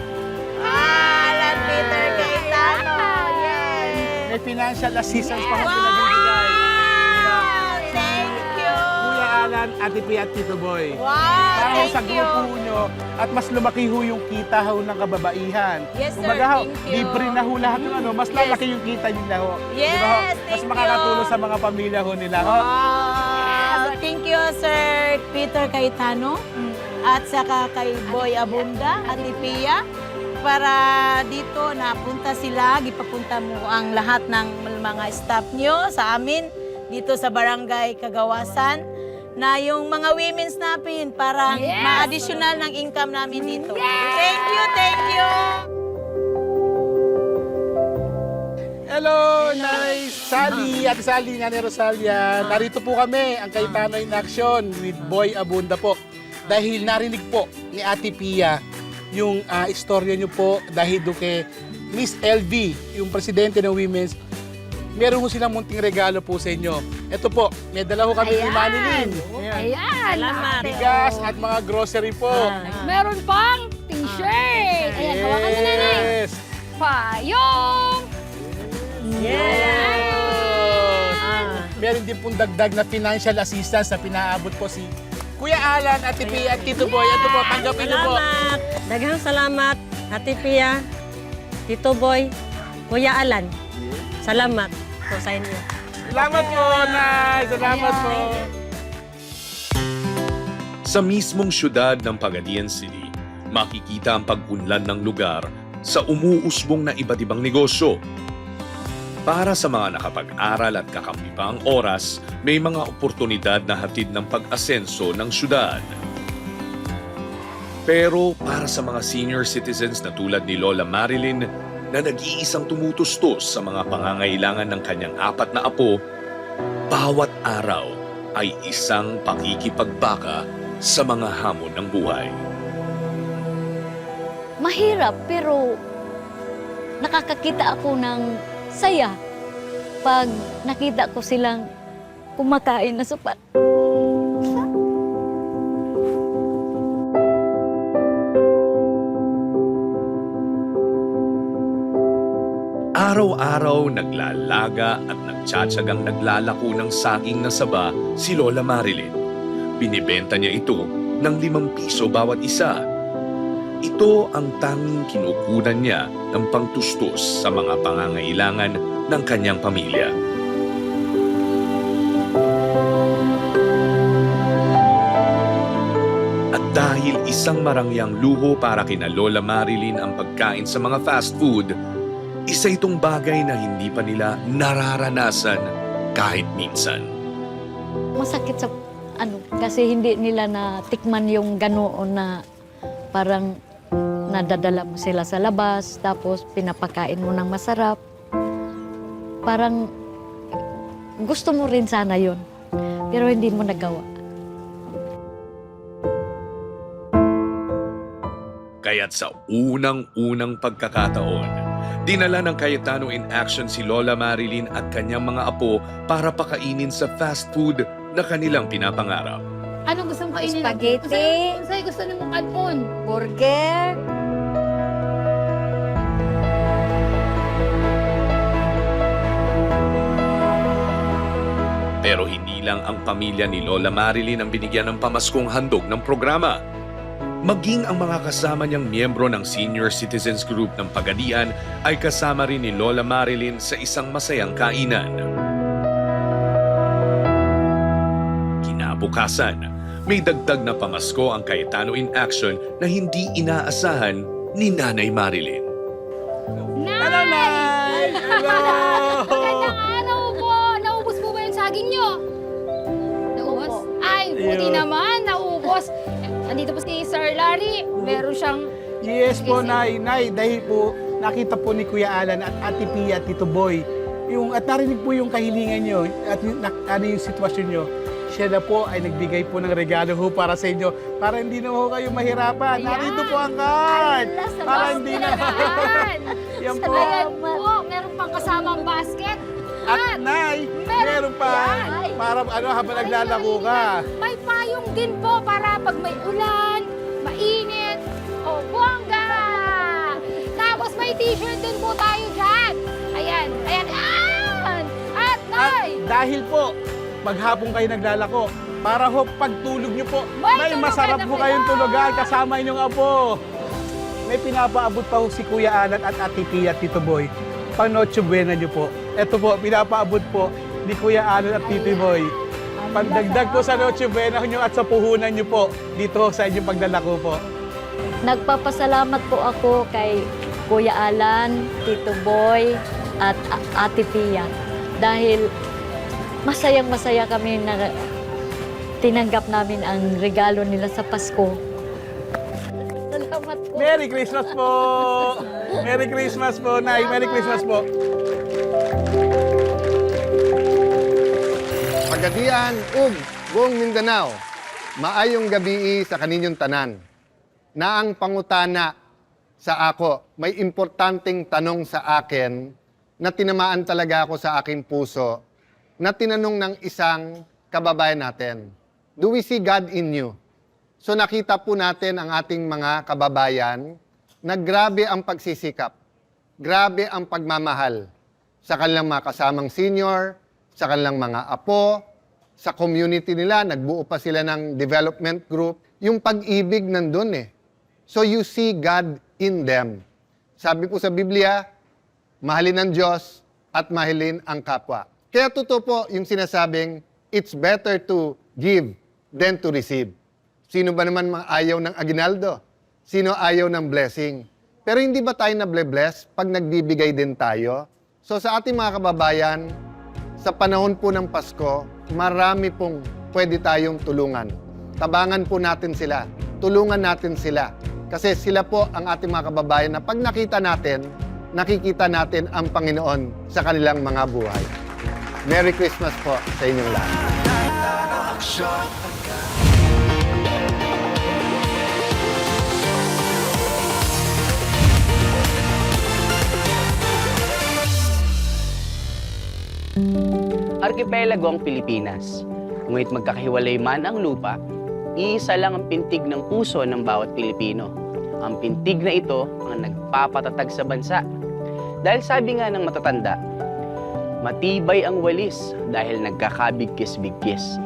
Alan Peter Cayetano. Yes. May financial assistance pa kung pinabibigay. Alan, Ate Pia at Tito Boy. Wow, Para ho thank sa you. grupo nyo at mas lumaki ho yung kita ho ng kababaihan. Yes, sir. Kumbaga ho, Thank you. libre na ho lahat ng ano, mas Yes. lalaki yung kita nila ho. Yes, Di ba ho? Mas thank makakatulong you. sa mga pamilya ho nila ho. Wow! Thank you, Sir Peter Cayetano at saka kay Boy Abunda at Pia para dito napunta sila, gipapunta mo ang lahat ng mga staff nyo sa amin dito sa Barangay Kagawasan na yung mga women's natin para Yes! ma-additional ng income namin dito. Thank you, thank you! Hello, Nay Sally at Sally nga ni Rosalia. Narito po kami, ang Cayetano in Action with Boy Abunda po. Dahil narinig po ni Ate Pia yung istorya niyo po dahil doon kay Miss LV, yung presidente ng Women's. Meron ho silang munting regalo po sa inyo. Ito po, may dala ho kami ni Manilin. Ayan. Salamat. Bigas at mga grocery po. Meron pang t-shirt. Ayan, hawakan mo na, Nay. Yes. Payong. Meron din pong dagdag na financial assistance na pinaabot po si Kuya Alan, Ate Pia at Tito Boy. Ito po, tanggapin niyo po. Daghang salamat, Ate Pia, Tito Boy, Kuya Alan. Salamat po sa inyo. Salamat po, Nay. Salamat po. Sa mismong syudad ng Pagadian City, makikita ang pag-unlad ng lugar sa umuusbong na iba't ibang negosyo. Para sa mga nakapag-aral at kakampi pa ang oras, may mga oportunidad na hatid ng pag-asenso ng syudad. Pero para sa mga senior citizens na tulad ni Lola Marilyn na nag-iisang tumutustos sa mga pangangailangan ng kanyang 4 na apo, bawat araw ay isang pakikipagbaka sa mga hamon ng buhay. Mahirap pero nakakakita ako ng saya pag nakita ko silang kumakain na sapat. Araw-araw naglalaga at nagtsatsagang naglalako ng saging na saba si Lola Marilyn. Binibenta niya ito ng 5 piso bawat isa. Ito ang tanging kinukunan niya ng pangtustos sa mga pangangailangan ng kanyang pamilya. At dahil isang marangyang luho para kina Lola Marilyn ang pagkain sa mga fast food, isa itong bagay na hindi pa nila nararanasan kahit minsan. Masakit sa kasi hindi nila natikman yung ganoon na parang nadadala mo sila sa labas tapos pinapakain mo ng masarap. Parang gusto mo rin sana yon pero hindi mo nagawa. Kaya't sa unang-unang pagkakataon, dinala ng Cayetano in Action si Lola Marilyn at kanyang mga apo para pakainin sa fast food na kanilang pinapangarap. Anong gusto mong kainin? Spaghetti. Sa'yo gusto mong kanon? Burger. Pero hindi lang ang pamilya ni Lola Marilyn ang binigyan ng pamaskong handog ng programa. Maging ang mga kasama niyang miyembro ng Senior Citizens Group ng Pagadian ay kasama rin ni Lola Marilyn sa isang masayang kainan. Kinabukasan, may dagdag na pamasko ang Cayetano in Action na hindi inaasahan ni Nanay Marilyn. Hello, Nay! Hello! Magandang araw po! Naubos po ba yung saging nyo? Naubos? Ay, buti Ayun. naman, naubos. Nandito po si Sir Larry, meron siyang... Yes po, Nay. Nay, dahil po nakita po ni Kuya Alan at Ate Pia at Tito Boy, at narinig po yung kahilingan nyo at ano yung sitwasyon nyo. Siya na po ay nagbigay po ng regalo ho para sa inyo para hindi na ho kayo mahirapan. Narito po ang card. Para hindi na. Yan po. Ayan po, meron pang kasamang basket. At Nay, meron pa para habang naglalako ka. May payong din po para pag may ulan, mainit, o buwangga. Tapos may t-shirt din po tayo dyan. Ayan, ayan, ayan. At Nay! Dahil po, maghapon kayo naglalako, para ho pagtulog nyo po, may masarap po kayong tulugan kasama inyong apo. May pinapaabot pa ho si Kuya Alan at Ate Pia at Tito Boy. Pang Noche Buena nyo po. Ito po, pinapaabot po ni Kuya Alan at Tito Boy. Pagdagdag po sa Noche Buena nyo at sa puhunan nyo po dito sa inyong pagdalako po. Nagpapasalamat po ako kay Kuya Alan, Tito Boy, at Ate Pia. Dahil masayang-masaya kami na tinanggap namin ang regalo nila sa Pasko. Salamat po. Merry Christmas po! Merry Christmas po, Nay. Merry Christmas po. Pagadian ug buong Mindanao, maayong gabi sa kaninyong tanan. Na ang pangutana sa ako, may importanteng tanong sa akin na tinamaan talaga ako sa aking puso, na tinanong ng isang kababayan natin, do we see God in you? So nakita po natin ang ating mga kababayan na grabe ang pagsisikap, grabe ang pagmamahal sa kanilang mga kasamang senior, sa kanilang mga apo, sa community nila, nagbuo pa sila ng development group. Yung pag-ibig nandun eh. So you see God in them. Sabi po sa Biblia, mahalin ang Diyos at mahalin ang kapwa. Kaya totoo po yung sinasabing, it's better to give than to receive. Sino ba naman ayaw ng aginaldo? Sino ayaw ng blessing? Pero hindi ba tayo na-bless pag nagbibigay din tayo? So sa ating mga kababayan, sa panahon po ng Pasko, marami pong pwede tayong tulungan. Tabangan po natin sila. Tulungan natin sila. Kasi sila po ang ating mga kababayan na pag nakita natin, nakikita natin ang Panginoon sa kanilang mga buhay. Merry Christmas po sa inyong lahat. Arkipelago ang Pilipinas. Ngunit magkakahiwalay man ang lupa, iisa lang ang pintig ng puso ng bawat Pilipino. Ang pintig na ito ang nagpapatatag sa bansa. Dahil sabi nga ng matatanda, matibay ang walis dahil nagkakabigkis-bigkis.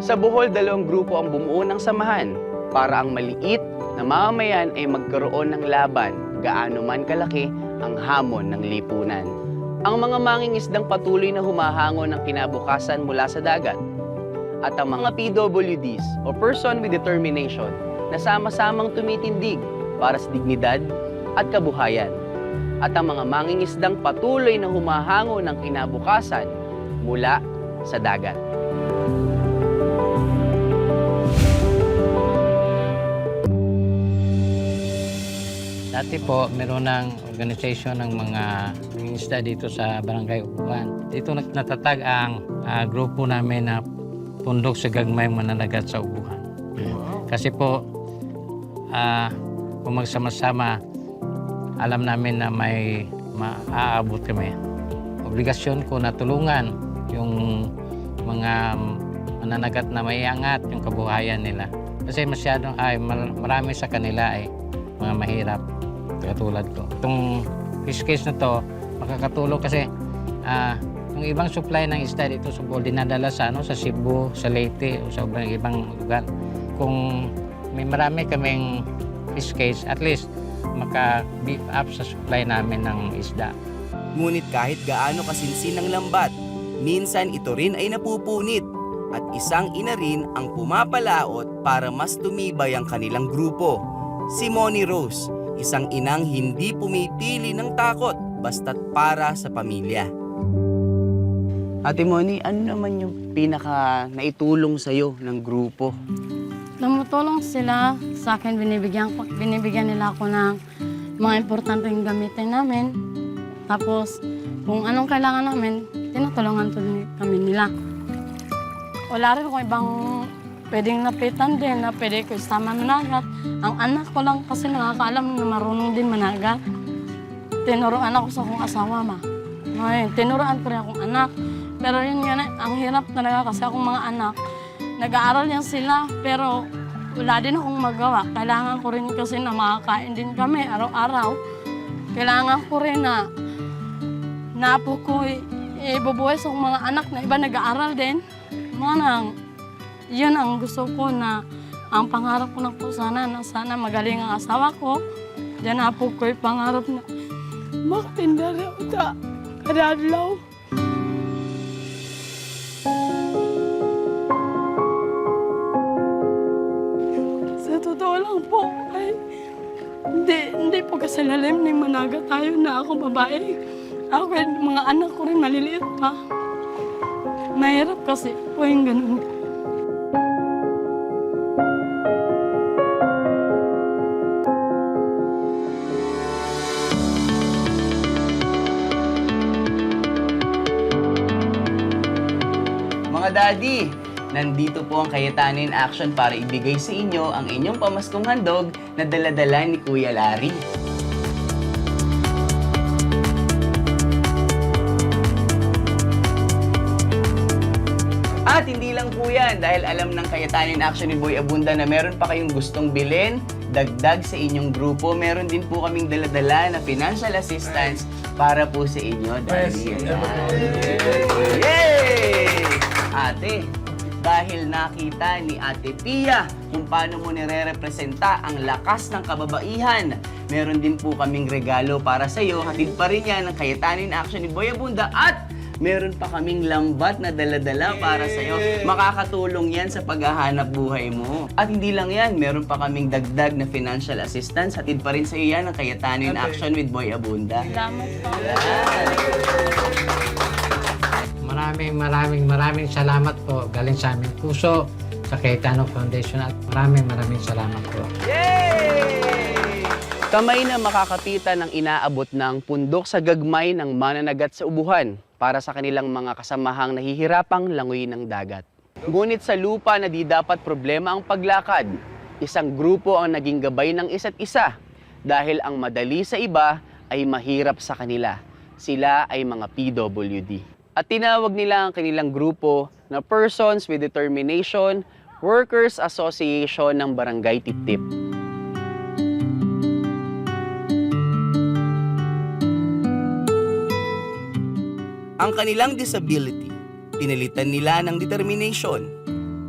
Sa Bohol, 2 grupo ang bumuo ng samahan para ang maliit na mamamayan ay magkaroon ng laban gaano man kalaki ang hamon ng lipunan. Ang mga mangingisdang patuloy na humahango ng kinabukasan mula sa dagat at ang mga PWDs o Person with Determination na sama-samang tumitindig para sa dignidad at kabuhayan at ang mga mangingisdang patuloy na humahango ng kinabukasan mula sa dagat. Dati po, meron ng organisasyon ng mga mangingisda dito sa Barangay Ubuan. Dito natatag ang grupo namin na Pundok sa Gagmayng Mananagat sa Ubuan. Kasi po, kung magsama-sama, alam namin na may maaabot kami. Obligasyon ko na tulungan yung mga mananagat na maiangat yung kabuhayan nila. Kasi marami sa kanila ay mga mahirap. Katulad ko. Itong fish case na to, makakatulong kasi yung ibang supply ng isda dito sa Bohol, dinadala sa Cebu, sa Leyte, o sa ibang lugar. Kung may marami kaming fish case, at least maka-beef up sa supply namin ng isda. Ngunit kahit gaano kasinsin ng lambat, minsan ito rin ay napupunit at isang ina rin ang pumapalaot para mas tumibay ang kanilang grupo. Si Moni Rose, isang inang hindi pumipili ng takot basta't para sa pamilya. Ate Moni, ano naman yung pinaka naitulong sa'yo ng grupo? Tumutulong sila sa akin, binibigyan nila ako ng mga importanteng gamitin namin. Tapos, kung anong kailangan namin, tinutulungan kami nila. Wala rin akong ibang pwedeng napitan din na pwede ko isama managat. Ang anak ko lang kasi nakakaalam na marunong din managat. Tinuruan ako sa akong asawa, ma. Ngayon, tinuruan ko rin akong anak. Pero yun nga, ang hirap talaga kasi akong mga anak. Nag-aaral yan sila, pero wala din akong magawa. Kailangan ko rin kasi na makakain din kami araw-araw. Kailangan ko rin na napo ko ibubuhay sa mga anak na iba nag-aaral din. Manang, yun ang gusto ko na, ang pangarap ko na po sana, na sana magaling ang asawa ko. Diyan na po ko'y pangarap na makatinda rin ako sa kadadlaw. Sa totoo lang po, ay hindi po kasalalim ni managa tayo na ako babae. Ako at mga anak ko rin maliliit pa. Mahirap kasi po yung ganun. Mga daddy, nandito po ang Cayetano in Action para ibigay sa inyo ang inyong pamaskong handog na dala-dala ni Kuya Larry. At hindi lang po yan, dahil alam ng Cayetano in Action ni Boy Abunda na meron pa kayong gustong bilhin, dagdag sa inyong grupo, meron din po kaming dala-dala na financial assistance para po sa inyo, daddy. Yay! Ate, dahil nakita ni Ate Pia kung paano mo nire-representa ang lakas ng kababaihan, meron din po kaming regalo para sa iyo. Hatid pa rin yan ng Cayetano in Action ni Boy Abunda at meron pa kaming lambat na dala-dala para sa iyo. Makakatulong yan sa paghahanap buhay mo. At hindi lang yan, meron pa kaming dagdag na financial assistance. Hatid pa rin sa iyo yan ng Cayetano in Action with Boy Abunda. Salamat po. Maraming salamat po galing sa aming puso sa Cayetano Foundation at maraming salamat po. Yay! Kamay na makakapitan ng inaabot ng pundok sa gagmay ng mananagat sa ubuhan para sa kanilang mga kasamahang nahihirapang langoy ng dagat. Ngunit sa lupa na di dapat problema ang paglakad, isang grupo ang naging gabay ng isa't isa dahil ang madali sa iba ay mahirap sa kanila. Sila ay mga PWD. At tinawag nila ang kanilang grupo na Persons with Determination Workers Association ng Barangay Tiptip. Ang kanilang disability, pinalitan nila ng determination.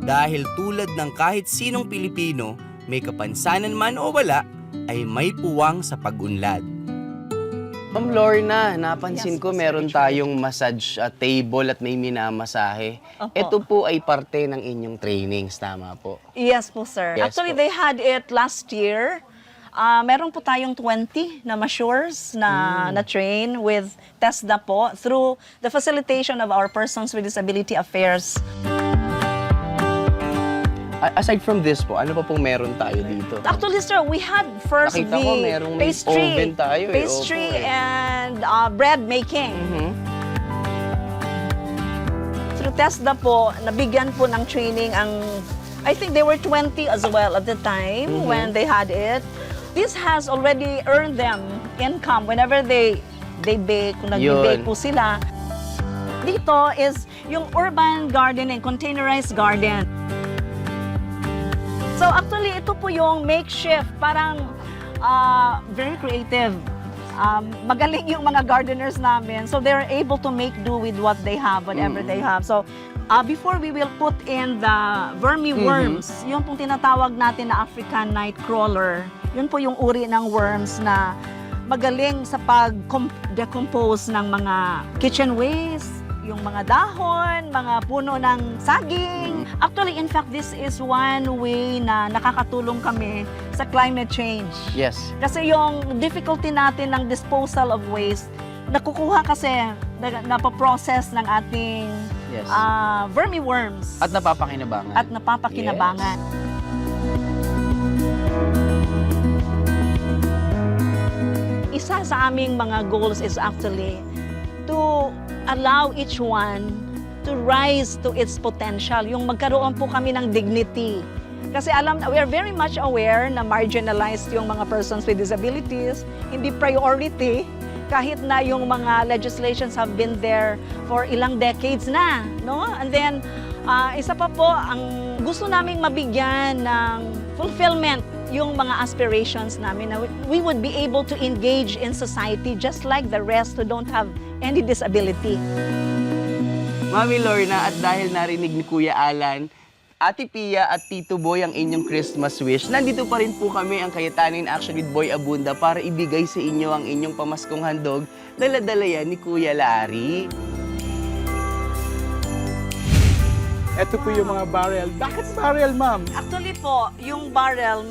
Dahil tulad ng kahit sinong Pilipino, may kapansanan man o wala, ay may puwang sa pag-unlad. Ma'am Lorna, napansin ko meron tayong massage table at may minamasahe. Opo. Ito po ay parte ng inyong trainings, tama po? Yes po, sir. Yes Actually, po. they had it last year. Meron po tayong 20 na masseurs na train with TESDA po through the facilitation of our Persons with Disability Affairs. Aside from this po, ano pa pong meron tayo dito? Actually, sir, we had first Nakita ko merong may oven tayo eh. pastry Opo eh. and bread making. Through TESDA po, nabigyan po ng training ang, I think they were 20 as well at the time when they had it. This has already earned them income whenever they bake, kung nag-bake po sila. Dito is yung urban gardening, containerized garden. So actually, ito po yung makeshift, parang very creative. Magaling yung mga gardeners namin. So they're able to make do with what they have, whatever they have. So before we will put in the vermiworms, yung pong tinatawag natin na African night crawler, yun po yung uri ng worms na magaling sa pag-decompose ng mga kitchen waste, yung mga dahon, mga puno ng saging. Actually, in fact, this is one way na nakakatulong kami sa climate change. Yes. Kasi yung difficulty natin ng disposal of waste, nakukuha kasi, napaprocess ng ating vermiworms. At napapakinabangan. At napapakinabangan. Isa sa aming mga goals is actually to allow each one to rise to its potential. Yung magkaroon po kami ng dignity. Kasi we are very much aware na marginalized yung mga persons with disabilities. Hindi priority kahit na yung mga legislations have been there for ilang decades na. No? And then, isa pa po, ang gusto naming mabigyan ng fulfillment yung mga aspirations namin na we would be able to engage in society just like the rest who don't have any disability. Mami Lorna, at dahil narinig ni Kuya Alan Ate Pia at Tito Boy ang inyong Christmas wish. Nandito pa rin po kami ang Kayetan in Action with Boy Abunda para ibigay sa inyo ang inyong pamaskong handog. Dala-dala yan ni Kuya Larry. Ito po yung mga barrel. Bakit barrel, ma'am? Actually po, yung barrel,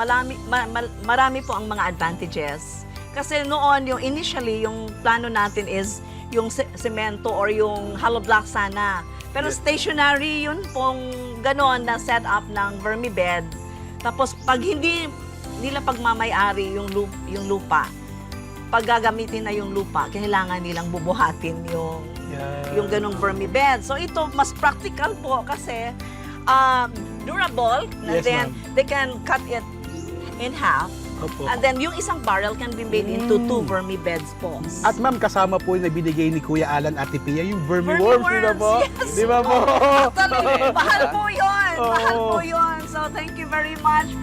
marami po ang mga advantages. Kasi noon, yung initially, yung plano natin is yung semento or yung hollow block sana. Pero stationary yun pong ganon na setup ng vermibed. Tapos pag hindi nila pagmamayari yung lupa, pag gagamitin na yung lupa, kailangan nilang bubuhatin yung ganong vermibed. So ito, mas practical po kasi durable. And Yes, then they can cut it in half. Opo. And then yung isang barrel can be made into 2 vermibeds po. At ma'am, kasama po yung nabinigay ni Kuya Alan at Ate Pia, yung vermiworms, di ba po? Yes. Di ba po? Actually, mahal po yun. Oo. Mahal po yun. So, thank you very much.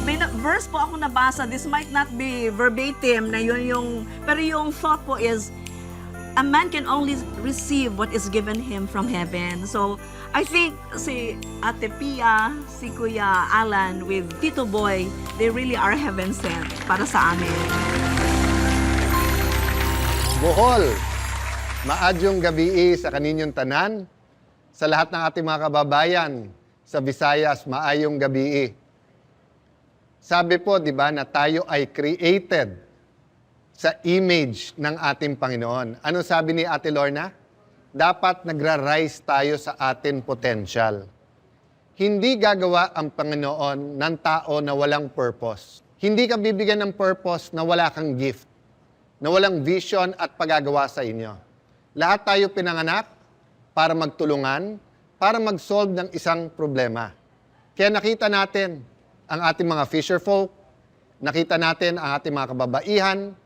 May verse po ako nabasa. This might not be verbatim na yun yung... Pero yung thought po is, a man can only receive what is given him from heaven. So, I think si Ate Pia, si Kuya Alan with Tito Boy, they really are heaven sent para sa amin. Bohol, maadyong gabi sa kaninyong tanan, sa lahat ng ating mga kababayan, sa Visayas, maayong gabi. Sabi po, di ba, na tayo ay created sa image ng ating Panginoon. Ano sabi ni Ate Lorna? Dapat nagra-rise tayo sa ating potential. Hindi gagawa ang Panginoon ng tao na walang purpose. Hindi ka bibigyan ng purpose na wala kang gift, na walang vision at paggagawa sa inyo. Lahat tayo pinanganak para magtulungan, para mag-solve ng isang problema. Kaya nakita natin ang ating mga fisherfolk, nakita natin ang ating mga kababaihan,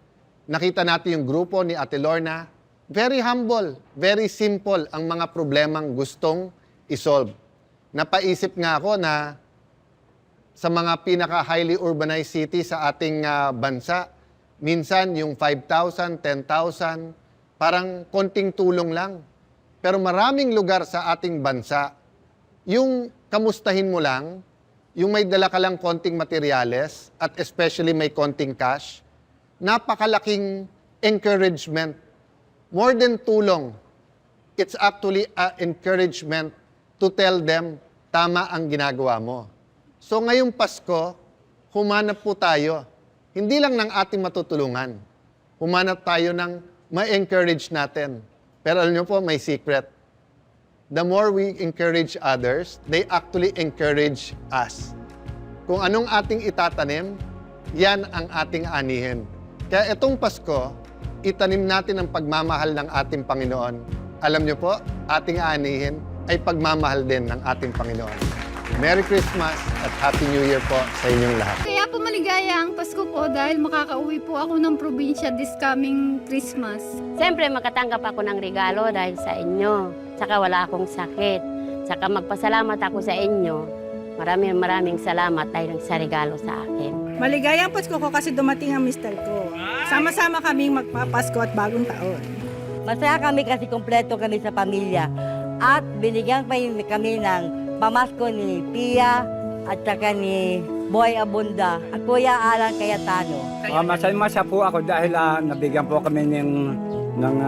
nakita natin yung grupo ni Ate Lorna. Very humble, very simple ang mga problemang gustong isolve. Napaisip nga ako na sa mga pinaka-highly urbanized city sa ating bansa, minsan yung 5,000, 10,000, parang konting tulong lang. Pero maraming lugar sa ating bansa, yung kamustahin mo lang, yung may dala ka lang konting materyales at especially may konting cash, napakalaking encouragement. More than tulong, it's actually an encouragement to tell them tama ang ginagawa mo. So ngayong Pasko, humanap po tayo. Hindi lang ng ating matutulungan. Humanap tayo ng ma-encourage natin. Pero alam niyo po, may secret. The more we encourage others, they actually encourage us. Kung anong ating itatanim, yan ang ating anihin. Kaya itong Pasko, itanim natin ang pagmamahal ng ating Panginoon. Alam niyo po, ating aanihin ay pagmamahal din ng ating Panginoon. Merry Christmas at Happy New Year po sa inyong lahat. Kaya po maligaya ang Pasko po dahil makakauwi po ako ng probinsya this coming Christmas. Siyempre makatanggap ako ng regalo dahil sa inyo. Tsaka wala akong sakit. Tsaka magpasalamat ako sa inyo. Maraming salamat dahil sa regalo sa akin. Maligayang Pasko ko kasi dumating ang mister ko. Sama-sama kaming magpapasko at bagong taon. Masaya kami kasi kompleto kami sa pamilya. At binigyan pa kami ng pamasko ni Pia at saka ni Boy Abunda at Kuya Alan Cayetano. Masaya po ako dahil nabigyan po kami ng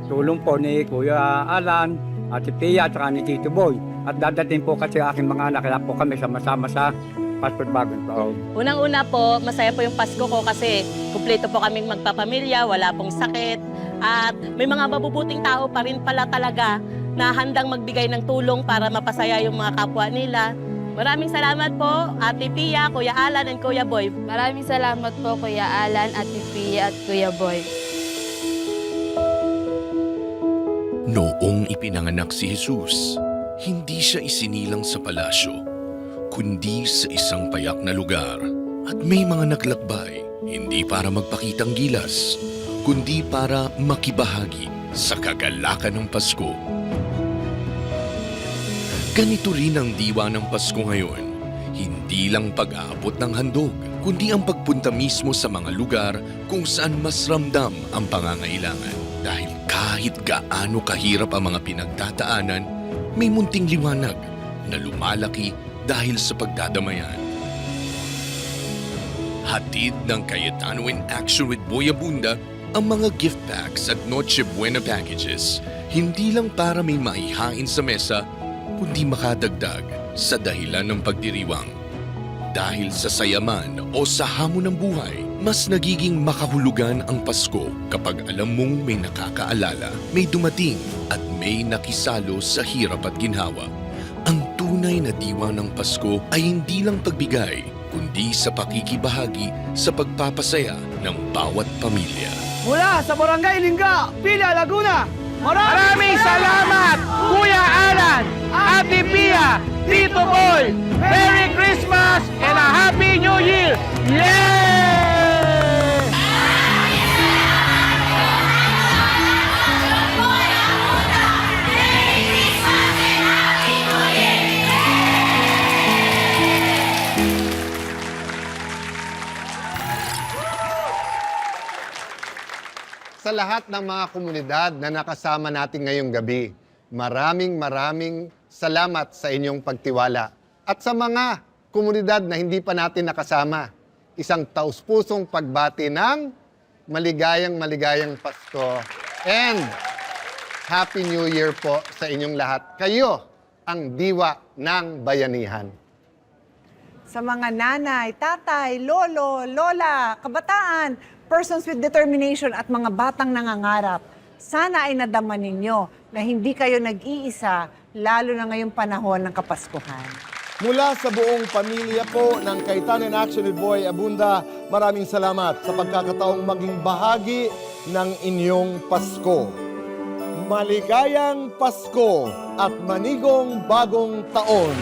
tulong po ni Kuya Alan, Ate Pia at saka ni Tito Boy. At dadating po kasi aking mga anak, kaya po kami sama-sama sa Pasko at Bagong Taon. Unang-una po, masaya po yung Pasko ko kasi kumpleto po kaming magpapamilya, wala pong sakit. At may mga mabubuting tao pa rin pala talaga na handang magbigay ng tulong para mapasaya yung mga kapwa nila. Maraming salamat po, Ate Pia, Kuya Alan, and Kuya Boy. Maraming salamat po, Kuya Alan, Ate Pia, at Kuya Boy. Noong ipinanganak si Jesus, hindi siya isinilang sa palasyo, kundi sa isang payak na lugar. At may mga naglakbay, hindi para magpakitang gilas, kundi para makibahagi sa kagalakan ng Pasko. Ganito rin ang diwa ng Pasko ngayon. Hindi lang pag-aabot ng handog, kundi ang pagpunta mismo sa mga lugar kung saan mas ramdam ang pangangailangan. Dahil kahit gaano kahirap ang mga pinagdadaanan, may munting liwanag na lumalaki dahil sa pagdadamayan. Hatid ng Cayetano in Action with Boy Abunda ang mga gift packs at Noche Buena packages, hindi lang para may maihain sa mesa, kundi makadagdag sa dahilan ng pagdiriwang. Dahil sa sayaman o sa hamon ng buhay, mas nagiging makahulugan ang Pasko kapag alam mong may nakakaalala, may dumating at may nakisalo sa hirap at ginhawa. Ang tunay na diwa ng Pasko ay hindi lang pagbigay, kundi sa pakikibahagi sa pagpapasaya ng bawat pamilya. Mula sa Barangay Lingga, Pila, Laguna, maraming salamat, Kuya Alan, Ate Pia, Tito Boy! Merry Christmas and a Happy New Year! Yay! Sa lahat ng mga komunidad na nakasama natin ngayong gabi, maraming salamat sa inyong pagtiwala. At sa mga komunidad na hindi pa natin nakasama, isang taus-pusong pagbati ng maligayang Pasko and Happy New Year po sa inyong lahat. Kayo ang diwa ng bayanihan. Sa mga nanay, tatay, lolo, lola, kabataan, persons with determination at mga batang nangangarap, sana ay nadama ninyo na hindi kayo nag-iisa, lalo na ngayong panahon ng Kapaskuhan. Mula sa buong pamilya po ng Cayetano in Action with Boy Abunda, maraming salamat sa pagkakataong maging bahagi ng inyong Pasko. Maligayang Pasko at manigong bagong taon!